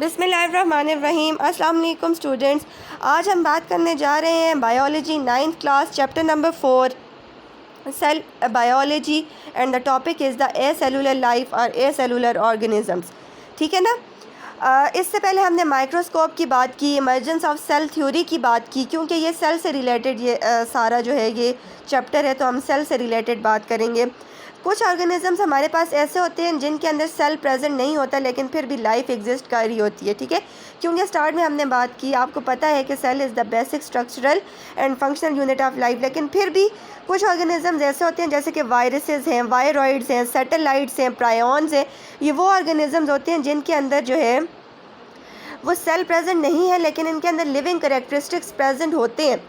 बिस्मिल्लाहिर्रहमानिर्रहीम। अस्सलाम वालेकुम स्टूडेंट्स। आज हम बात करने जा रहे हैं biology 9th class chapter number 4 cell biology and the topic is the a cellular life और ए सेलुलर ऑर्गेनिजम्स। ठीक है ना। इससे पहले हमने माइक्रोस्कोप की बात की, इमर्जेंस ऑफ सेल थ्योरी की बात की, क्योंकि ये सेल से रिलेटेड ये सारा जो है ये चैप्टर है, तो हम सेल से रिलेटेड बात करेंगे। कुछ ऑर्गेनिजम्स हमारे पास ऐसे होते हैं जिनके अंदर सेल प्रेजेंट नहीं होता लेकिन फिर भी लाइफ एग्जिस्ट कर रही होती है। ठीक है, क्योंकि स्टार्ट में हमने बात की, आपको पता है कि cell is the basic structural and functional unit of life, लेकिन फिर भी कुछ ऑर्गेनिजम्स ऐसे होते हैं जैसे कि वायरसेस हैं, वायरॉइड्स हैं, सैटेलाइट्स हैं, प्रायॉन्स हैं। ये वो ऑर्गेनिजम्स होते हैं जिनके अंदर जो है वो सेल प्रेजेंट नहीं है लेकिन इनके अंदर लिविंग करेक्टरिस्टिक्स प्रेजेंट होते हैं।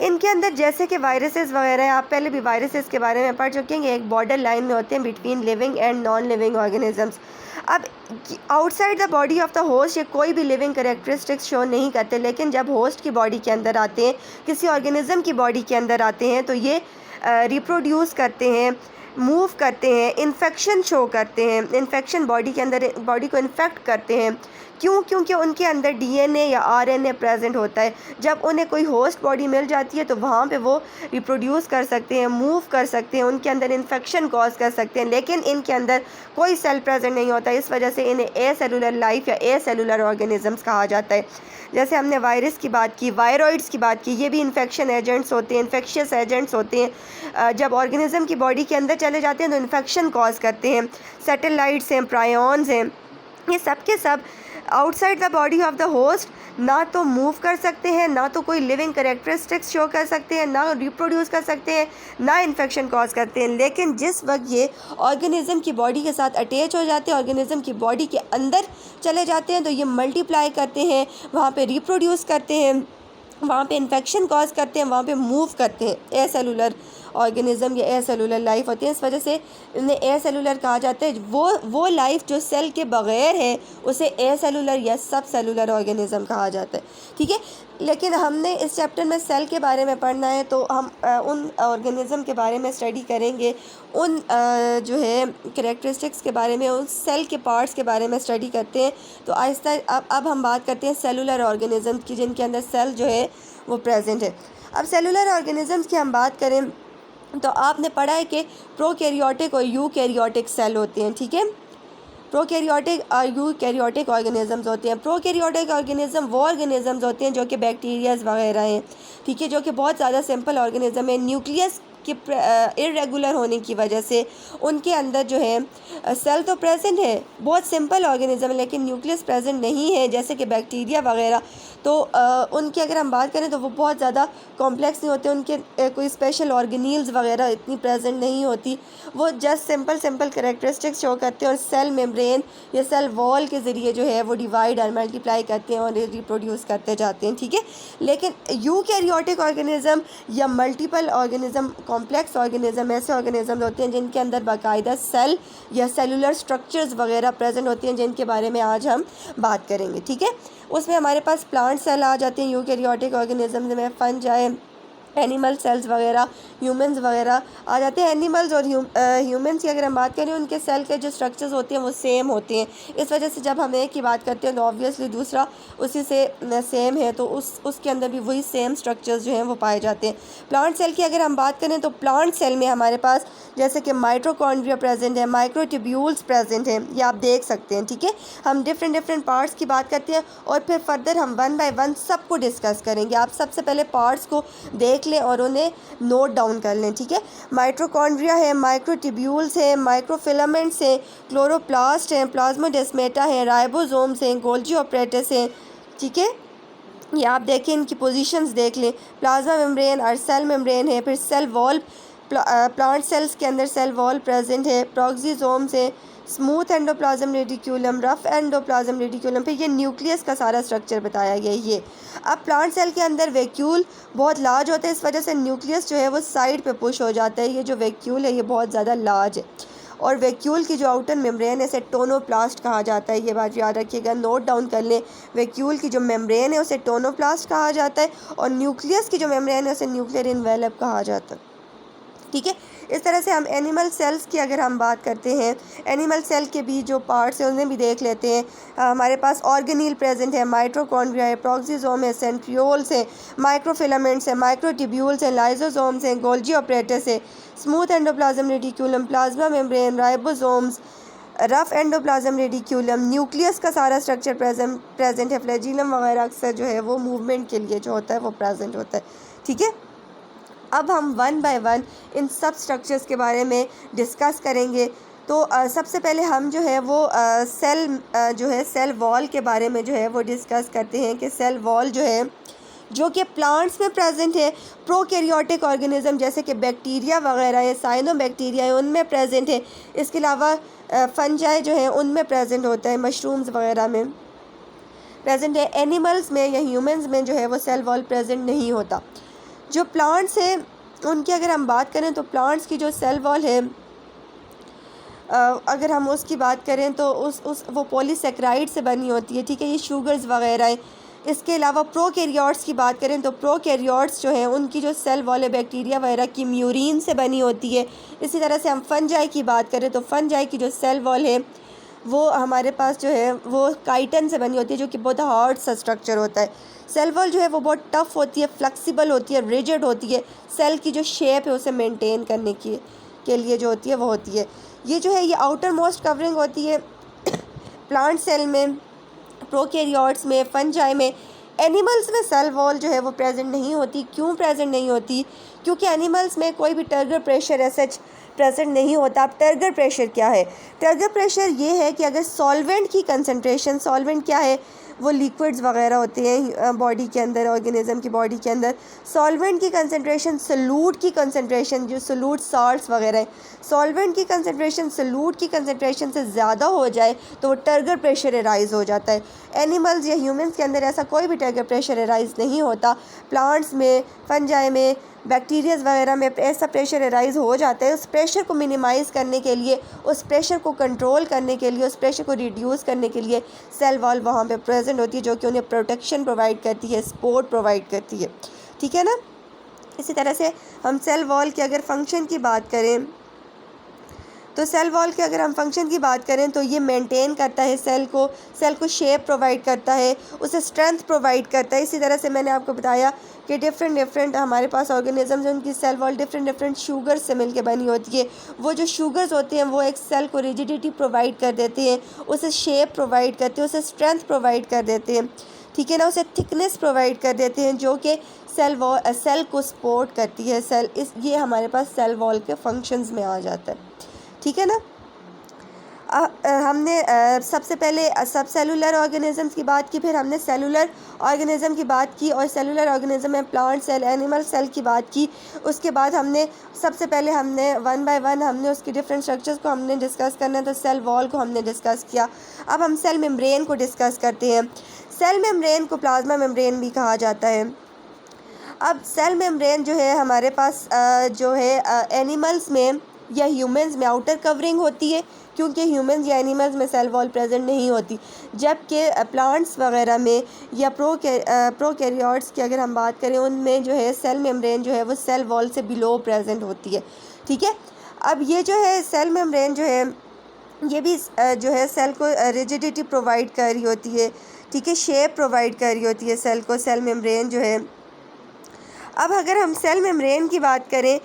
इनके अंदर जैसे कि वायरसेस वगैरह हैं, आप पहले भी वायरसेस के बारे में पढ़ चुके हैं, एक बॉर्डर लाइन में होते हैं between living and non living organisms. अब outside the body of the host ये कोई भी लिविंग करेक्टरिस्टिक्स शो नहीं करते, लेकिन जब होस्ट की बॉडी के अंदर आते हैं, किसी ऑर्गेनिज्म की बॉडी के अंदर आते हैं, तो ये रिप्रोड्यूस करते हैं, मूव करते हैं, इन्फेक्शन शो करते हैं, इन्फेक्शन बॉडी के अंदर बॉडी को इन्फेक्ट करते हैं। क्यों? क्योंकि उनके अंदर डीएनए या आरएनए प्रेजेंट होता है। जब उन्हें कोई होस्ट बॉडी मिल जाती है तो वहाँ पे वो रिप्रोड्यूस कर सकते हैं, मूव कर सकते हैं, उनके अंदर इन्फेक्शन कॉज कर सकते हैं, लेकिन इनके अंदर कोई सेल प्रेजेंट नहीं होता। इस वजह से इन्हें ए सेलुलर लाइफ या ए सेलुलर ऑर्गेनिजम्स कहा जाता है। जैसे हमने वायरस की बात की, वायरॉइड्स की बात की, ये भी इन्फेक्शन एजेंट्स होते हैं, इन्फेक्शियस एजेंट्स होते हैं। जब ऑर्गेनिज्म की बॉडी के अंदर चले जाते हैं तो इन्फेक्शन कॉज करते हैं। सैटेलाइट्स हैं, प्रायॉन्स हैं, ये सब के सब outside the body of the host ना तो मूव कर सकते हैं, ना तो कोई लिविंग करेक्टरिस्टिक्स शो कर सकते हैं, ना रिप्रोड्यूस कर सकते हैं, ना इन्फेक्शन कॉज करते हैं। लेकिन जिस वक्त ये ऑर्गेनिज्म की बॉडी के साथ अटैच हो जाते हैं, ऑर्गेनिज्म की बॉडी के अंदर चले जाते हैं, तो ये मल्टीप्लाई करते हैं, वहाँ पे रिप्रोड्यूस करते हैं, वहाँ पे इन्फेक्शन कॉज करते हैं, वहाँ पे मूव करते हैं। ए सेलुलर ऑर्गेनिज्म या ए सेलुलर लाइफ होती है। इस वजह से इन्हें ए सेलुलर कहा जाता है। वो लाइफ जो सेल के बग़ैर है उसे ए सेलुलर या सब सेलुलर ऑर्गेनिज्म कहा जाता है। ठीक है, लेकिन हमने इस चैप्टर में सेल के बारे में पढ़ना है, तो हम उन ऑर्गेनिज्म के बारे में स्टडी करेंगे, उन जो है करेक्टरिस्टिक्स के बारे में, उन सेल के पार्ट्स के बारे में स्टडी करते हैं। तो आहिस्ता अब हम बात करते हैं सेलुलर ऑर्गेनिज्म की, जिनके अंदर सेल जो है वो प्रेजेंट है। अब सेलुलर ऑर्गेनिजम्स की हम बात करें तो आपने पढ़ा है कि प्रोकैरियोटिक और यूकैरियोटिक सेल होते हैं। ठीक है, प्रोकैरियोटिक और यूकैरियोटिक ऑर्गेनिजम्स होते हैं। प्रोकैरियोटिक ऑर्गेनिज्म वो ऑर्गेनिजम्स होते हैं जो कि बैक्टीरियाज वगैरह हैं। ठीक है, जो कि बहुत ज़्यादा सिंपल ऑर्गेनिज्म है। न्यूक्लियस कि इरेगुलर होने की वजह से उनके अंदर जो है सेल तो प्रेजेंट है, बहुत सिंपल ऑर्गेनिज्म है, लेकिन न्यूक्लियस प्रेजेंट नहीं है, जैसे कि बैक्टीरिया वगैरह। तो उनकी अगर हम बात करें तो वो बहुत ज़्यादा कॉम्प्लेक्स नहीं होते, उनके कोई स्पेशल ऑर्गेनील्स वगैरह इतनी प्रेजेंट नहीं होती। वो जस्ट सिंपल कैरेक्टरिस्टिक्स शो करते हैं और सेल मेम्ब्रेन या सेल वॉल के ज़रिए जो है वो डिवाइड और मल्टीप्लाई करते हैं और रिप्रोड्यूस करते जाते हैं। ठीक है, लेकिन यूकैरियोटिक ऑर्गेनिज्म या मल्टीपल ऑर्गेनिज्म, कॉम्प्लेक्स ऑर्गेनिज्म ऐसे ऑर्गेनिज्म होते हैं जिनके अंदर बाकायदा सेल या सेलुलर स्ट्रक्चर्स वगैरह प्रेजेंट होती हैं, जिनके बारे में आज हम बात करेंगे। ठीक है, उसमें हमारे पास प्लांट सेल आ जाते हैं यूकैरियोटिक ऑर्गेनिज्म में, फंजाई, एनिमल सेल्स वगैरह, ह्यूमंस वगैरह आ जाते हैं। एनिमल्स और ह्यूमंस की अगर हम बात करें, उनके सेल के जो स्ट्रक्चर्स होते हैं वो सेम होते हैं। इस वजह से जब हम एक की बात करते हैं तो ऑब्वियसली दूसरा उसी से सेम है, तो उसके अंदर भी वही सेम स्ट्रक्चर्स जो हैं वो पाए जाते हैं। प्लांट सेल की अगर हम बात करें तो प्लांट सेल में हमारे पास जैसे कि माइटोकॉन्ड्रिया प्रेजेंट है, माइक्रोट्यूब्यूल्स प्रेजेंट हैं, ये आप देख सकते हैं। ठीक है, हम डिफरेंट पार्ट्स की बात करते हैं और फिर फर्दर हम वन बाय वन सबको डिस्कस करेंगे। आप सबसे पहले पार्ट्स को देख लें और उन्हें नोट डाउन कर लें। ठीक है, माइटोकॉन्ड्रिया है, माइक्रोट्यूब्यूल्स हैं, माइक्रोफिलामेंट्स हैं, क्लोरोप्लास्ट हैं, प्लाज्मोडेस्माटा हैं, राइबोसोम्स हैं, गोल्जी ऑपरेटस हैं। ठीक है, ये आप देखें, इनकी पोजीशंस देख लें। प्लाज्मा मेम्ब्रेन और सेल मेम्ब्रेन है, फिर सेल वॉल, प्लांट सेल्स के अंदर सेल वॉल प्रेजेंट है, प्रोक्सिसोम्स है, smooth endoplasm reticulum, rough endoplasm reticulum, फिर ये न्यूक्लियस का सारा स्ट्रक्चर बताया गया है। ये अब प्लांट सेल के अंदर वैक्यूल बहुत लार्ज होता है, इस वजह से न्यूक्लियस जो है वो साइड पे पुश हो जाता है। ये जो वैक्यूल है ये बहुत ज़्यादा लार्ज है, और वैक्यूल की जो आउटर मेम्ब्रेन है इसे टोनोप्लास्ट कहा जाता है। ये बात याद रखिएगा, नोट डाउन कर लें। वैक्यूल की जो मेम्ब्रेन है उसे टोनोप्लास्ट कहा जाता है, और न्यूक्लियस की जो मेम्ब्रेन है उसे न्यूक्लियर इन्वेलप कहा जाता है। ठीक है। इस तरह से हम एनिमल सेल्स की अगर हम बात करते हैं, एनिमल सेल के भी जो पार्ट्स हैं उन्हें भी देख लेते हैं। हमारे पास ऑर्गेनील प्रेजेंट है, माइटोकॉन्ड्रिया है, प्रोक्सिसोम है, सेंट्रियोल्स है, माइक्रोफिलामेंट्स है, माइक्रोट्यूब्यूल्स हैं, लाइसोसोम्स हैं, गोल्जी ऑपरेटस है, smooth endoplasm reticulum, plasma membrane, ribosomes, rough endoplasm reticulum, nucleus का सारा स्ट्रक्चर प्रेजेंट है, फ्लैजिलम वगैरह अक्सर जो है वो मूवमेंट के लिए जो होता है वो प्रेजेंट होता है। ठीक है। अब हम वन बाय वन इन सब स्ट्रक्चर्स के बारे में डिस्कस करेंगे। तो सबसे पहले हम जो है वो सेल जो है सेल वॉल के बारे में जो है वो डिस्कस करते हैं कि सेल वॉल जो है जो कि प्लांट्स में प्रेजेंट है, प्रोकैरियोटिक ऑर्गेनिज्म जैसे कि बैक्टीरिया वगैरह है, साइनोबैक्टीरिया है, उनमें प्रेजेंट है। इसके अलावा फंजाई जो है उनमें प्रेजेंट होता है, मशरूम्स वगैरह में प्रेजेंट है। एनिमल्स में या ह्यूमंस में जो है वो सेल वॉल प्रेजेंट नहीं होता। जो प्लांट्स हैं उनकी अगर हम बात करें तो प्लांट्स की जो सेल वॉल है अगर हम उसकी बात करें तो वो पॉलीसेक्राइड से बनी होती है। ठीक है, ये शुगर्स वगैरह है। इसके अलावा प्रोकैरियोट्स की बात करें तो प्रोकैरियोट्स जो है उनकी जो सेल वॉल है बैक्टीरिया वगैरह की म्यूरिन से बनी होती है। इसी तरह से हम फंजाई की बात करें तो फंजाई की जो सेल वॉल है वो हमारे पास जो है वो काइटन से बनी होती है, जो कि बहुत हार्ड सा स्ट्रक्चर होता है। सेल वॉल जो है वो बहुत टफ़ होती है, फ्लेक्सिबल होती है, रिजिड होती है। सेल की जो शेप है उसे मेंटेन करने के लिए जो होती है वो होती है। ये जो है ये आउटर मोस्ट कवरिंग होती है प्लांट सेल में, प्रोकैरियोट्स में, फंजाई में। एनिमल्स में सेल वॉल जो है वो प्रेजेंट नहीं होती। क्यों प्रेजेंट नहीं होती? क्योंकि एनिमल्स में कोई भी टर्गर प्रेशर सच प्रेजेंट नहीं होता। अब टर्गर प्रेशर क्या है? टर्गर प्रेशर ये है कि अगर सॉल्वेंट की कंसंट्रेशन, सॉल्वेंट क्या है? वो लिक्विड्स वगैरह होते हैं बॉडी के अंदर, ऑर्गेनिज्म की बॉडी के अंदर। सॉल्वेंट की कंसंट्रेशन, सॉल्यूट की कंसंट्रेशन, जो सॉल्यूट साल्ट्स वगैरह है, सॉल्वेंट की कंसंट्रेशन सॉल्यूट की कंसंट्रेशन से ज़्यादा हो जाए तो वो टर्गर प्रेशर अराइज़ हो जाता है। एनिमल्स या ह्यूमंस के अंदर ऐसा कोई भी टर्गर प्रेशर अराइज़ नहीं होता। प्लांट्स में, फंजाई में, बैक्टीरियाज़ वगैरह में ऐसा प्रेशर अराइज़ हो जाता है। उस प्रेशर को मिनिमाइज़ करने के लिए, उस प्रेशर को कंट्रोल करने के लिए, उस प्रेशर को रिड्यूस करने के लिए सेल वॉल वहाँ पे प्रेजेंट होती है, जो कि उन्हें प्रोटेक्शन प्रोवाइड करती है, सपोर्ट प्रोवाइड करती है। ठीक है ना। इसी तरह से हम सेल वॉल के अगर फंक्शन की बात करें तो सेल वॉल के अगर हम फंक्शन की बात करें तो ये मेंटेन करता है सेल को शेप प्रोवाइड करता है, उसे स्ट्रेंथ प्रोवाइड करता है। इसी तरह से मैंने आपको बताया कि डिफरेंट हमारे पास ऑर्गेनिजम्स हैं, उनकी सेल वॉल डिफरेंट शुगर्स से मिलकर बनी होती है। वो जो शुगर्स होते हैं वो एक सेल को रिजिडिटी प्रोवाइड कर देते हैं, उसे शेप प्रोवाइड करते हैं, उसे स्ट्रेंथ प्रोवाइड कर देते हैं। ठीक है ना, उसे थिकनेस प्रोवाइड कर देते हैं, जो कि सेल को सपोर्ट करती है। ये हमारे पास सेल वॉल के फंक्शंस में आ जाता है। ठीक है ना। हमने सबसे पहले सब सेलुलर ऑर्गेनिजम्स की बात की, फिर हमने सेलुलर ऑर्गेनिज्म की बात की, और सेलुलर ऑर्गेनिज्म में प्लांट सेल, एनिमल सेल की बात की। उसके बाद हमने सबसे पहले हमने वन बाय वन हमने उसकी डिफरेंट स्ट्रक्चर्स को हमने डिस्कस करना है। तो सेल वॉल को हमने डिस्कस किया। अब हम सेल मेम्ब्रेन को डिस्कस करते हैं। सेल मेम्ब्रेन को प्लाज्मा मेम्ब्रेन भी कहा जाता है। अब सेल मेम्ब्रेन जो है हमारे पास जो है एनिमल्स में या ह्यूमंस में आउटर कवरिंग होती है, क्योंकि ह्यूमंस या एनिमल्स में सेल वॉल प्रेजेंट नहीं होती। जबकि प्लांट्स वगैरह में या प्रोकैरियोट्स की अगर हम बात करें उनमें जो है सेल मेम्ब्रेन जो है वो सेल वॉल से बिलो प्रेजेंट होती है। ठीक है। अब ये जो है सेल मेम्ब्रेन जो है ये भी जो है सेल को रिजिडिटी प्रोवाइड कर रही होती है। ठीक है, शेप प्रोवाइड कर रही होती है सेल को, सेल मेम्ब्रेन जो है। अब अगर हम सेल मेम्ब्रेन की बात करें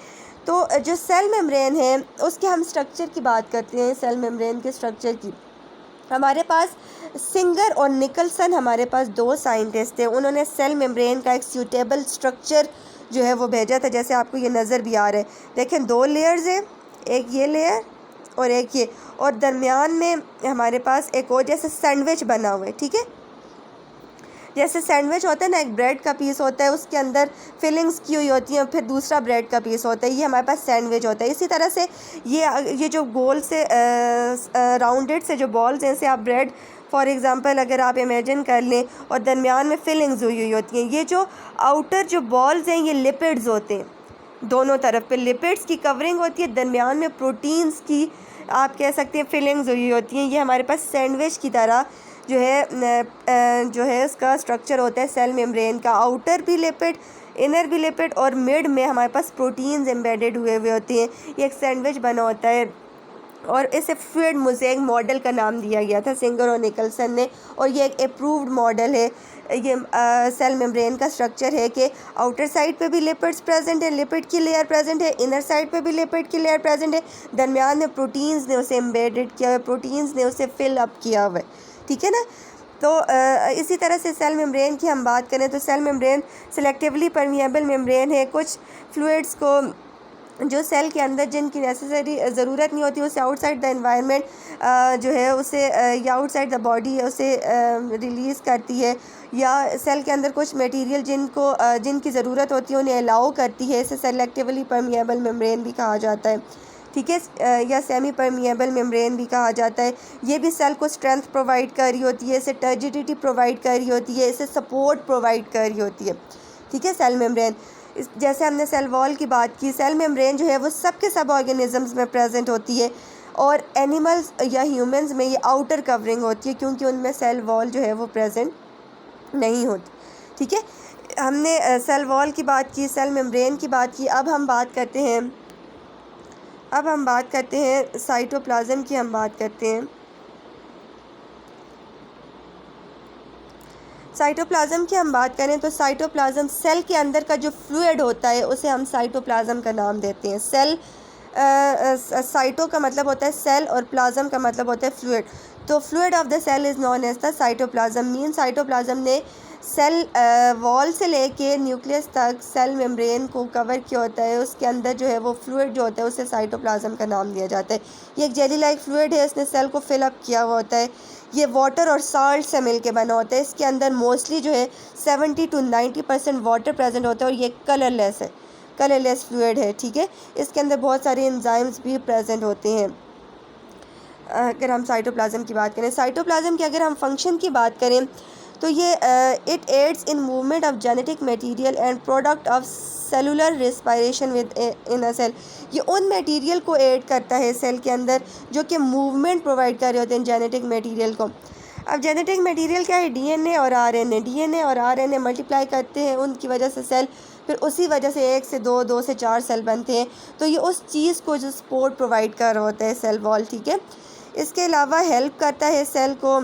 तो जो सेल मेम्ब्रेन है उसके हम स्ट्रक्चर की बात करते हैं। सेल मेम्ब्रेन के स्ट्रक्चर की हमारे पास सिंगर और निकलसन, हमारे पास दो साइंटिस्ट थे। उन्होंने सेल मेम्ब्रेन का एक सूटेबल स्ट्रक्चर जो है वो भेजा था, जैसे आपको ये नज़र भी आ रहा है। देखें, दो लेयर्स हैं, एक ये लेयर और एक ये, और दरमियान में हमारे पास एक और जैसे सैंडविच बना हुआ है। ठीक है, जैसे सैंडविच होता है ना, एक ब्रेड का पीस होता है, उसके अंदर फिलिंग्स की हुई होती हैं, फिर दूसरा ब्रेड का पीस होता है, ये हमारे पास सैंडविच होता है। इसी तरह से ये जो गोल से राउंडेड से जो बॉल्स हैं, जैसे आप ब्रेड फॉर एग्ज़ाम्पल अगर आप इमेजिन कर लें और दरमियान में फिलिंग्स हुई होती हैं, ये जो आउटर जो बॉल्स हैं ये लिपिड्स होते हैं। दोनों तरफ पे लिपिड्स की कवरिंग होती है, दरमियान में प्रोटीन्स की आप कह सकते हैं फिलिंग्स हुई होती हैं। ये हमारे पास सैंडविच की तरह जो है इसका स्ट्रक्चर होता है सेल मेम्ब्रेन का। आउटर भी लिपिड, इनर भी लिपिड और मिड में हमारे पास प्रोटीन्स एम्बेडेड हुए हुए होते हैं। ये एक सैंडविच बना होता है और इसे फ्लूइड मोज़ेक मॉडल का नाम दिया गया था सिंगर और निकलसन ने, और ये एक अप्रूव्ड मॉडल है। ये सेल मेम्ब्रेन का स्ट्रक्चर है कि आउटर साइड पे भी लिपिड्स प्रेजेंट है, लिपिड की लेयर प्रेजेंट है, इनर साइड पे भी लिपिड की लेयर प्रेजेंट है, दरमियान में प्रोटीन्स ने उसे एम्बेडेड किया हुआ है, प्रोटीन्स ने उसे फिल अप किया हुआ है, ठीक है ना। तो इसी तरह से सेल मेम्ब्रेन की हम बात करें तो cell membrane selectively permeable membrane है। कुछ फ्लूइड्स को जो सेल के अंदर जिनकी नेसेसरी ज़रूरत नहीं होती उसे आउटसाइड द एनवायरनमेंट जो है उसे या आउटसाइड द बॉडी है उसे रिलीज़ करती है, या सेल के अंदर कुछ मटेरियल जिनकी ज़रूरत होती है उन्हें अलाउ करती है। इसे सेलेक्टिवली परमिएबल मेम्ब्रेन भी कहा जाता है, ठीक है, या सेमी परमिएबल मेम्ब्रेन भी कहा जाता है। ये भी सेल को स्ट्रेंथ प्रोवाइड कर रही होती है, इसे टर्जिडिटी प्रोवाइड कर रही होती है, इसे सपोर्ट प्रोवाइड कर रही होती है, ठीक है। सेल मेम्ब्रेन जैसे हमने सेल वॉल की बात की, सेल मेम्ब्रेन जो है वो सब के सब ऑर्गेनिजम्स में प्रेजेंट होती है, और एनिमल्स या ह्यूमंस में ये आउटर कवरिंग होती है क्योंकि उनमें सेल वॉल जो है वो प्रेजेंट नहीं होती, ठीक है। हमने सेल वॉल की बात की, सेल मेम्ब्रेन की बात की। अब हम बात करते हैं साइटोप्लाज्म की हम बात करते हैं। साइटोप्लाज्म की हम बात करें तो साइटोप्लाज्म सेल के अंदर का जो फ्लूइड होता है उसे हम साइटोप्लाज्म का नाम देते हैं। साइटो का मतलब होता है सेल और प्लाज्म का मतलब होता है फ्लूइड। तो fluid of the cell is known as the cytoplasm. Mean cytoplasm ने सेल वॉल से लेके न्यूक्लियस तक सेल मेम्ब्रेन को कवर किया होता है। उसके अंदर जो है वो फ्लूइड जो होता है उसे साइटोप्लाज्म का नाम दिया जाता है। ये एक जेली लाइक फ्लूइड है, इसने सेल को फिल अप किया हुआ होता है। ये वाटर और साल्ट से मिलके बना होता है। इसके अंदर मोस्टली जो है 70 to 90% वाटर प्रेजेंट होता है, और ये कलरलेस फ्लूइड है, ठीक है। इसके अंदर बहुत सारे एंजाइम्स भी प्रेजेंट होते हैं। अगर हम साइटोप्लाज्म की बात करें, साइटोप्लाज्म की अगर हम फंक्शन की बात करें तो ये it aids in movement of genetic material and product of cellular respiration within a cell. ये उन मटेरियल को ऐड करता है सेल के अंदर जो कि मूवमेंट प्रोवाइड कर रहे होते हैं जेनेटिक मटेरियल को। अब जेनेटिक मटेरियल क्या है? डीएनए और आरएनए मल्टीप्लाई करते हैं, उनकी वजह से सेल, फिर उसी वजह से 1 से 2, 2 से 4 सेल बनते हैं। तो ये उस चीज़ को जो सपोर्ट प्रोवाइड कर रहा होता है सेल वॉल, ठीक है। इसके अलावा हेल्प करता है सेल को,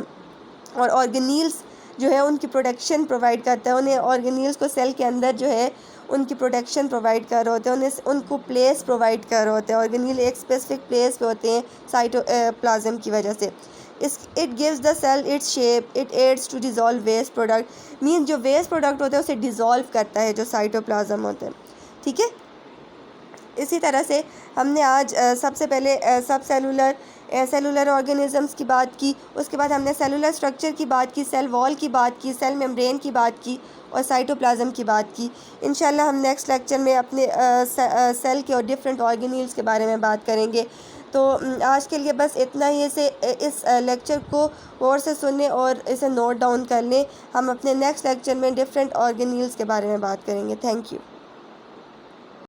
और ऑर्गेनील्स जो है उनकी प्रोटेक्शन प्रोवाइड करता है। उन्हें ऑर्गेनील्स को सेल के अंदर जो है उनकी प्रोटेक्शन प्रोवाइड कर रहे होते हैं, उनको प्लेस प्रोवाइड कर रहे होते हैं। ऑर्गेनील एक स्पेसिफिक प्लेस पे होते हैं साइटोप्लाज्म की वजह से। It gives the cell its shape, it aids to dissolve waste product. Mean जो वेस्ट प्रोडक्ट होता है उसे डिज़ोल्व करता है जो साइटोप्लाज्म होते हैं, ठीक है। इसी तरह से हमने आज सबसे पहले सब सेलुलर ऑर्गेनिजम्स की बात की, उसके बाद हमने सेलुलर स्ट्रक्चर की बात की, सेल वॉल की बात की, सेल मेम्ब्रेन की बात की, और साइटोप्लाज्म की बात की। इंशाल्लाह हम नेक्स्ट लेक्चर में अपने सेल के और डिफरेंट ऑर्गेनील्स के बारे में बात करेंगे। तो आज के लिए बस इतना ही। इस लेक्चर को गौर से सुनें और इसे नोट डाउन कर लें। हम अपने नेक्स्ट लेक्चर में डिफरेंट ऑर्गेनील्स के बारे में बात करेंगे। Thank you.